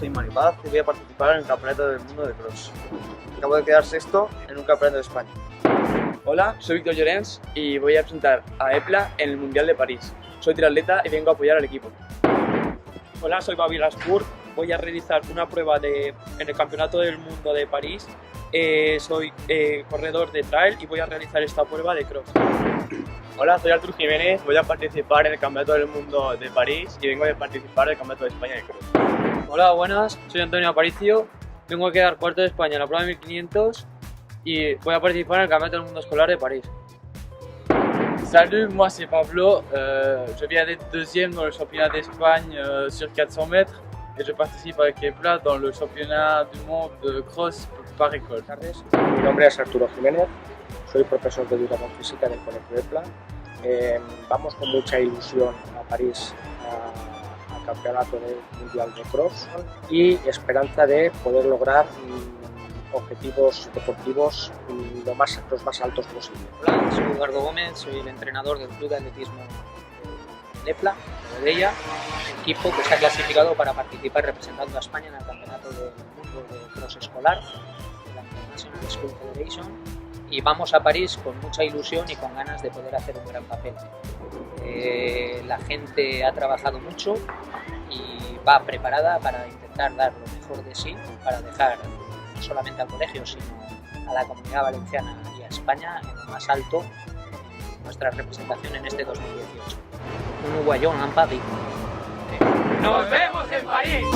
soy Mari Paz y voy a participar en el Campeonato del Mundo de Cross. Acabo de quedar sexto en un Campeonato de España. Hola, soy Víctor Llorens y voy a presentar a EPLA en el Mundial de París. Soy triatleta y vengo a apoyar al equipo. Hola, soy Babi Lascour. Voy a realizar una prueba en el Campeonato del Mundo de París. Soy corredor de trail y voy a realizar esta prueba de cross. Hola, soy Artur Jiménez, voy a participar en el Campeonato del Mundo de París y vengo a participar en el Campeonato de España de cross. Hola, buenas, soy Antonio Aparicio, vengo a quedar cuarto de España en la prueba de 1500 y voy a participar en el Campeonato del Mundo Escolar de París. Salut, moi c'est Pablo, je viens d'être deuxième dans le championnat d'Espagne sur 400 mètres et je participe avec EPLA dans le championnat du monde de cross par école. Mi nombre es Arturo Jiménez, soy profesor de educación física del Colegio EPLA. Vamos con mucha ilusión a París al Campeonato Mundial de Cross y esperanza de poder lograr objetivos deportivos los más altos posibles. Hola, soy Eduardo Gómez, soy el entrenador del Club de Atletismo de EPLA, de Deia, equipo que se ha clasificado para participar representando a España en el Campeonato del Mundo de Cross Escolar de la International School Federation, y vamos a París con mucha ilusión y con ganas de poder hacer un gran papel. La gente ha trabajado mucho y va preparada para intentar dar lo mejor de sí para dejar no solamente al colegio sino a la Comunidad Valenciana y a España en lo más alto en nuestra representación en este 2018. Un guayón en París. ¡Nos vemos en París!